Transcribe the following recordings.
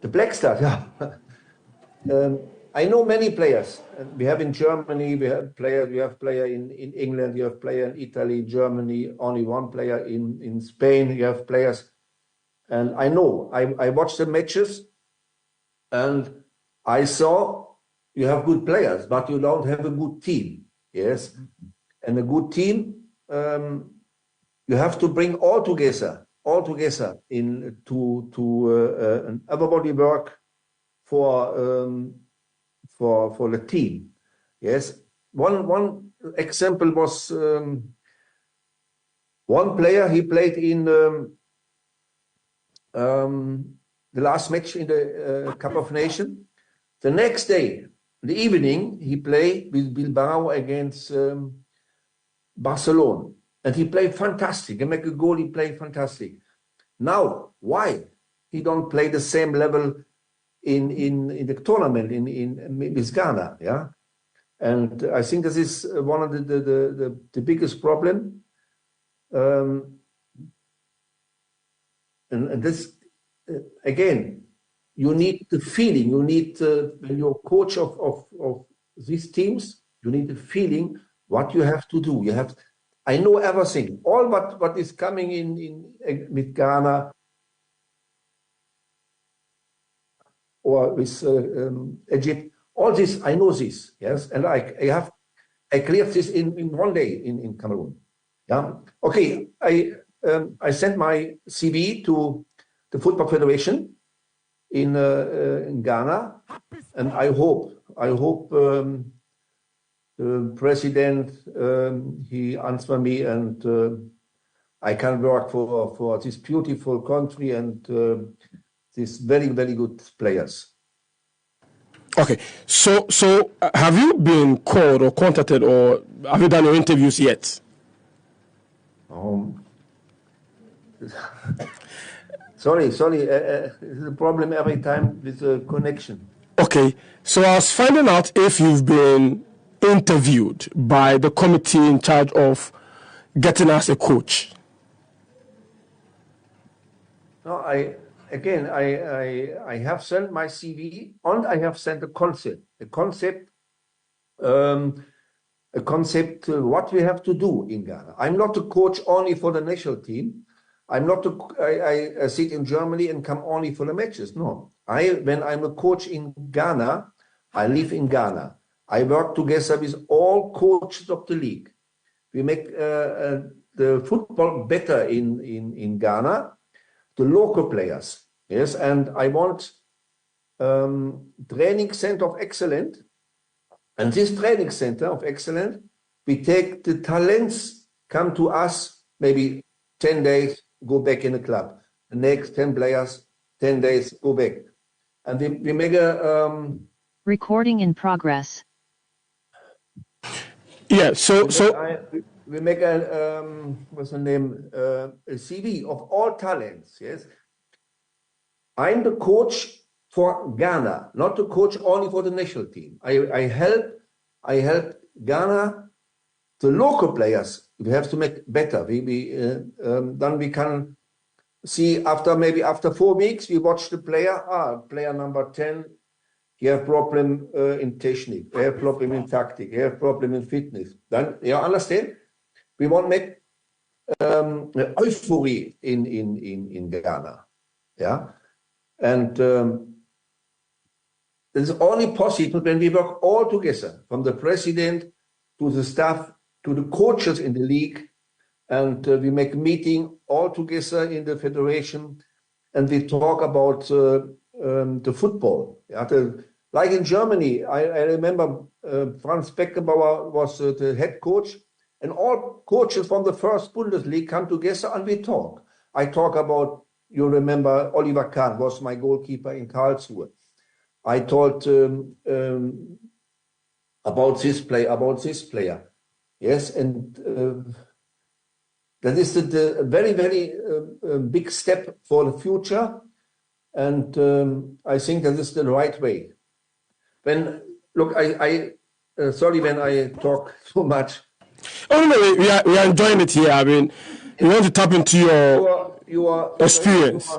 The Black Stars, yeah. I know many players. We have in Germany, we have player in England, you have player in Italy, Germany, only one player in Spain, you have players. And I know, I watched the matches and I saw you have good players, but you don't have a good team. Yes. And a good team, you have to bring all together in to everybody work for the team. Yes. One example was one player, he played in the last match in the Cup of Nations. The next day, in the evening, he played with Bilbao against Barcelona. And he played fantastic. He made a goal, he played fantastic. Now, why he don't play the same level in the tournament with Ghana? Yeah. And I think this is one of the biggest problem. And this, again, you need the feeling. You need, when you're coach of these teams, you need the feeling what you have to do. You have, I know everything. All what is coming in with Ghana or with Egypt, all this, I know this, yes. And I cleared this in one day in Cameroon. Yeah. Okay, I sent my CV to the Football Federation in Ghana, and I hope the president he answer me, and I can work for this beautiful country and these very good players. Okay, so have you been called or contacted, or have you done your interviews yet? Sorry, it's a problem every time with the connection. Okay, so I was finding out if you've been interviewed by the committee in charge of getting us a coach. No, I have sent my CV and I have sent a concept what we have to do in Ghana. I'm not a coach only for the national team. I'm not I sit in Germany and come only for the matches. No, when I'm a coach in Ghana, I live in Ghana. I work together with all coaches of the league. We make the football better in Ghana, the local players. Yes, and I want training center of excellence. And this training center of excellence, we take the talents, come to us, maybe 10 days, go back in the club. The next 10 players, 10 days, go back. And we make a... recording in progress. Yeah, so we make a, what's the name, a CV of all talents, yes. I'm the coach for Ghana, not the coach only for the national team. I help Ghana, the local players. We have to make better. Then we can see after 4 weeks, we watch the player. Player number 10, he have problem in technique, he have problem in tactic, he have problem in fitness. Then you understand? We want to make euphoria in Ghana, yeah, and. It's only possible when we work all together, from the president to the staff to the coaches in the league, and we make a meeting all together in the federation, and we talk about the football. Yeah, like in Germany, I remember Franz Beckenbauer was the head coach, and all coaches from the first Bundesliga come together and we talk. I talk about, you remember, Oliver Kahn was my goalkeeper in Karlsruhe. I told about this player, yes, and that is the very big step for the future, and I think that is the right way. When look, I sorry when I talk so much. Oh no, we are enjoying it here. I mean, we want to tap into your experience.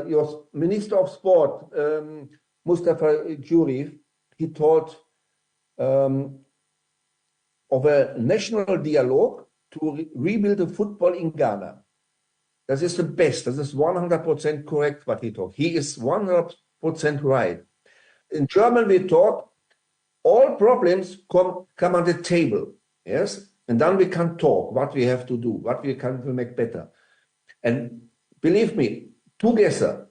your Minister of Sport, Mustafa Juri, he told of a national dialogue to rebuild the football in Ghana. That is the best. That is 100% correct what he talked. He is 100% right. In German, we talk, all problems come on the table, yes? And then we can talk what we have to do, what we can make better. And believe me, together,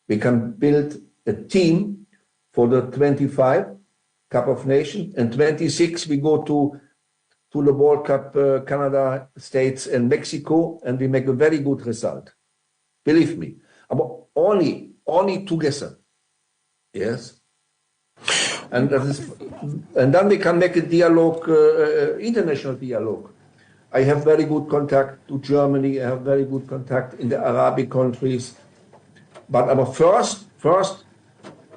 we can build a team for the 25 Cup of Nations, and 26 we go to the World Cup, Canada, States, and Mexico, and we make a very good result. Believe me, but only together, yes. And then we can make a dialogue, international dialogue. I have very good contact to Germany. I have very good contact in the Arabic countries. But first,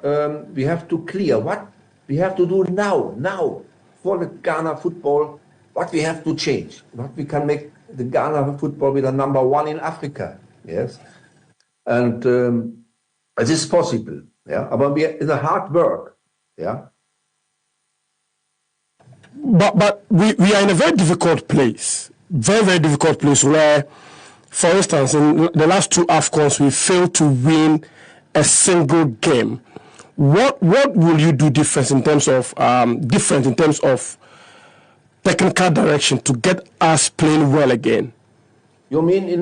we have to clear what we have to do now for the Ghana football. What we have to change, what we can make the Ghana football with a number one in Africa, yes, and it is possible, yeah. But it's a hard work, yeah. But we are in a very difficult place, very difficult place where, for instance, in the last two AFCONs, we failed to win a single game. What will you do different in terms of technical direction to get us playing well again? You mean in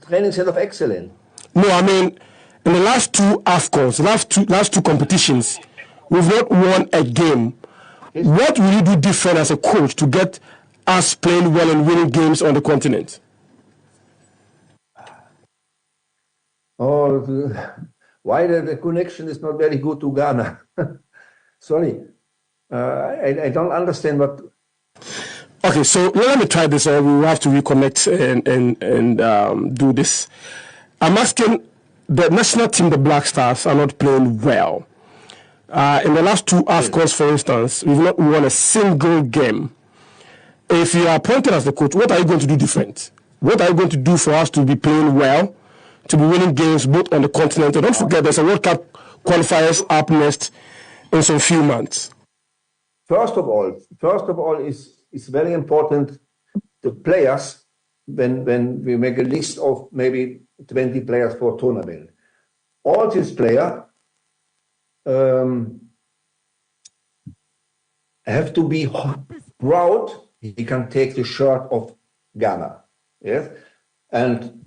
training center of excellence? No, I mean in the last two AFCONs, last two competitions, we've not won a game. Yes. What will you do different as a coach to get us playing well and winning games on the continent? Oh, why the connection is not very good to Ghana? Sorry, I don't understand what. Okay, so let me try this, or we will have to reconnect and do this. I'm asking, the national team, the Black Stars, are not playing well. In the last two AFCONs, for instance, we've not won a single game. If you are appointed as the coach, what are you going to do different? What are you going to do for us to be playing well, to be winning games both on the continent? And don't forget, there's a World Cup qualifiers up next in some few months. First of all, it's very important the players, when we make a list of maybe 20 players for a tournament, all these players have to be proud he can take the shirt of Ghana. Yes, and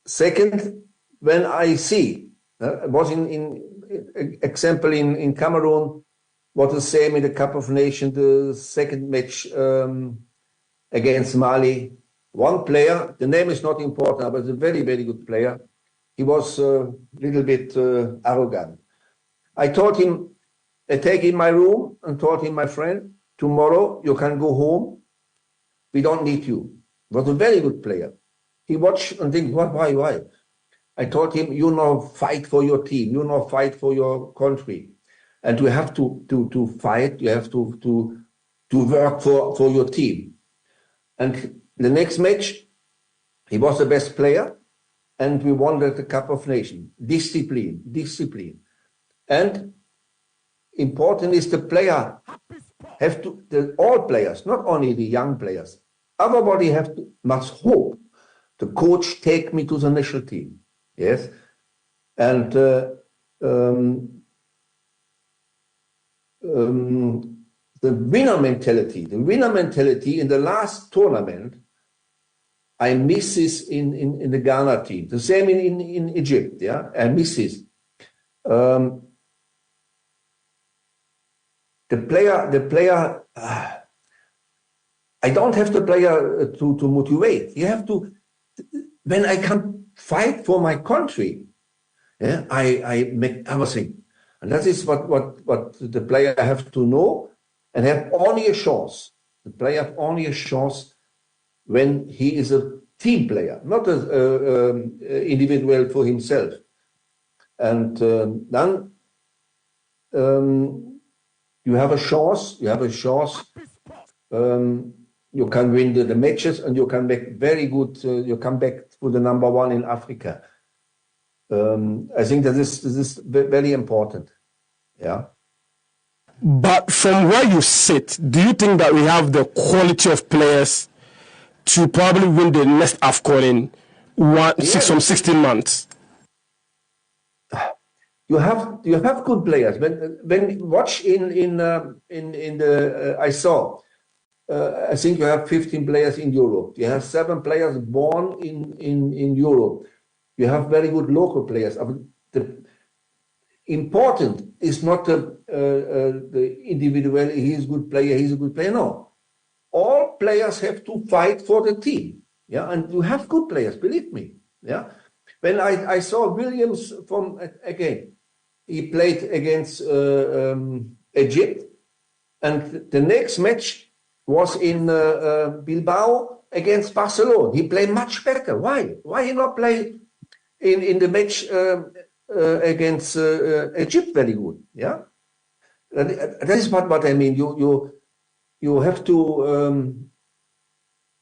second, when I see was in example in Cameroon, was the same in the Cup of Nations, the second match against Mali. One player, the name is not important, but a very, very good player. He was a little bit arrogant. I told him, I take him in my room and told him, my friend, tomorrow you can go home. We don't need you. He was a very good player. He watched and think, why? I told him, you know, fight for your team. You know, fight for your country. And you have to fight. You have to work for your team. And the next match, he was the best player. And we won the Cup of Nations. Discipline. And important is the player have to, all players, not only the young players, everybody must hope the coach take me to the national team. Yes. And the winner mentality in the last tournament, I miss this in the Ghana team. The same in Egypt. Yeah, I miss this. The player. I don't have the player to motivate. You have to. When I can fight for my country, yeah, I make everything, and that is what the player have to know and have only a chance. The player have only a chance when he is a team player, not an individual for himself. And then you have a chance. you can win the matches, and you can make very good. You come back to the number one in Africa. I think that this is very important. Yeah. But from where you sit, do you think that we have the quality of players to probably win the next AFCON in 16 months? You have good players. When watch in the I saw. I think you have 15 players in Europe. You have 7 players born in Europe. You have very good local players. The important is not the individual. He's a good player. He's a good player. No, all players have to fight for the team. Yeah, and you have good players. Believe me. Yeah, when I saw Williams from again, he played against Egypt, and the next match was in Bilbao against Barcelona. He played much better. Why? Why he not play in the match against Egypt very good? Yeah, that is what I mean. You have to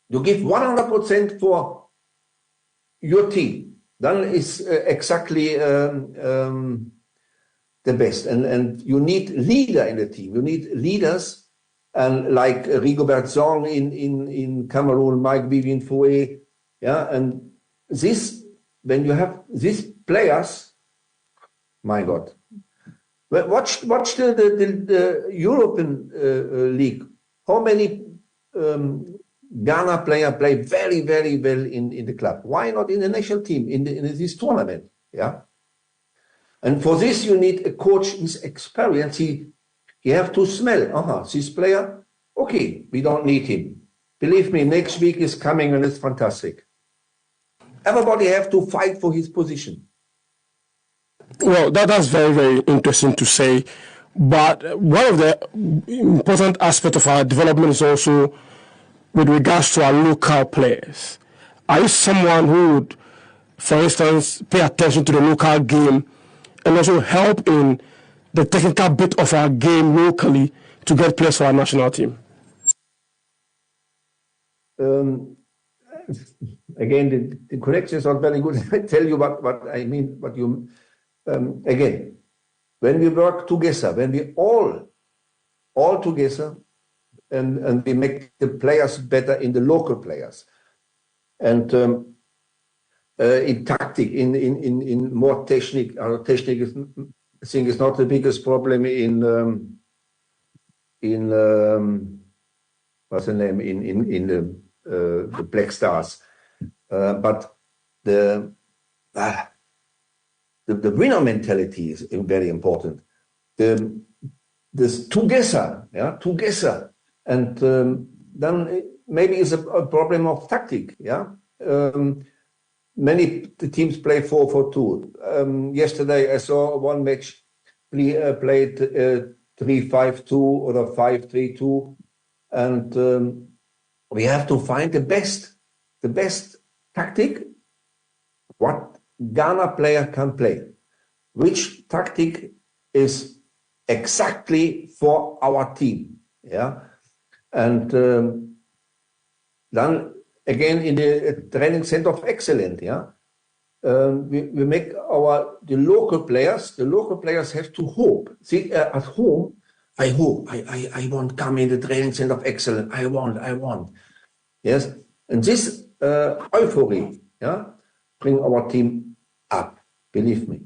you give 100% for your team. Then is exactly the best. And you need leader in the team. You need leaders. And like Rigobert Song in Cameroon, Mike Vivian Fouet, yeah, and this, when you have these players, my God, watch the European League. How many Ghana players play very, very well in the club? Why not in the national team, in this tournament? Yeah. And for this, you need a coach with experience. You have to smell, this player, okay, we don't need him. Believe me, next week is coming and it's fantastic. Everybody have to fight for his position. Well, that's very, very interesting to say. But one of the important aspects of our development is also with regards to our local players. Are you someone who would, for instance, pay attention to the local game and also help in the technical bit of our game locally to get players for our national team? Again, the connection is not very good. I tell you what I mean. What you again, when we work together, when we all together, and we make the players better in the local players, and in tactic, in more technique. Our technique is, I think, is not the biggest problem in what's the name in the Black Stars, but the winner mentality is very important. This together, together, and then maybe it's a problem of tactic, Many teams play 4-4-2. Yesterday I saw one match played 3-5-2 or 5-3-2, and we have to find the best tactic what Ghana player can play, which tactic is exactly for our team, and then again in the training center of excellence, we make the local players have to hope. See, at home, I hope, I want come in the training center of excellence. I want. Yes. And this euphoria, bring our team up, believe me.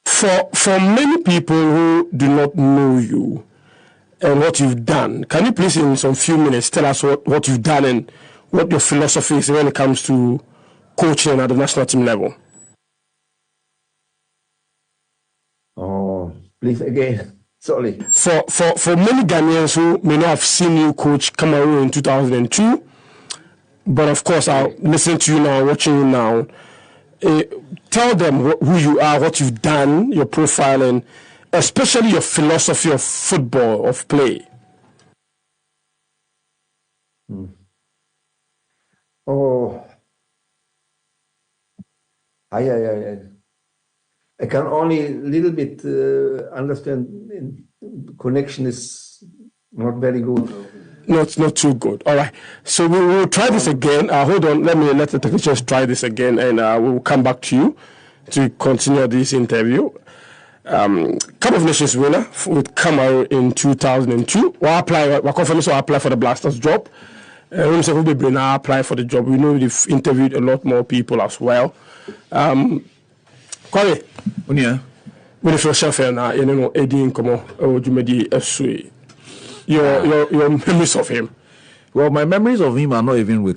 For many people who do not know you and what you've done, can you please in some few minutes tell us what you've done and what your philosophy is when it comes to coaching at the national team level? Oh, please again. Sorry. For many Ghanaians who may not have seen you coach Cameroon in 2002, but of course I'll listen to you now, watching you now. Tell them who you are, what you've done, your profile, and especially your philosophy of football, of play. Oh, I can only a little bit understand. Connection is not very good. Not too good. All right. So we will try this again. Hold on. Let the technicians try this again, and we will come back to you to continue this interview. Cup of Nations winner with Cameroon in 2002. We confirm so apply for the Blasters job. When we will now apply for the job, we know they've interviewed a lot more people as well. Corey, Winfried Schäfer now, Eddie Nkomo, Ojumedi Esui. Your memories of him? Well, my memories of him are not even with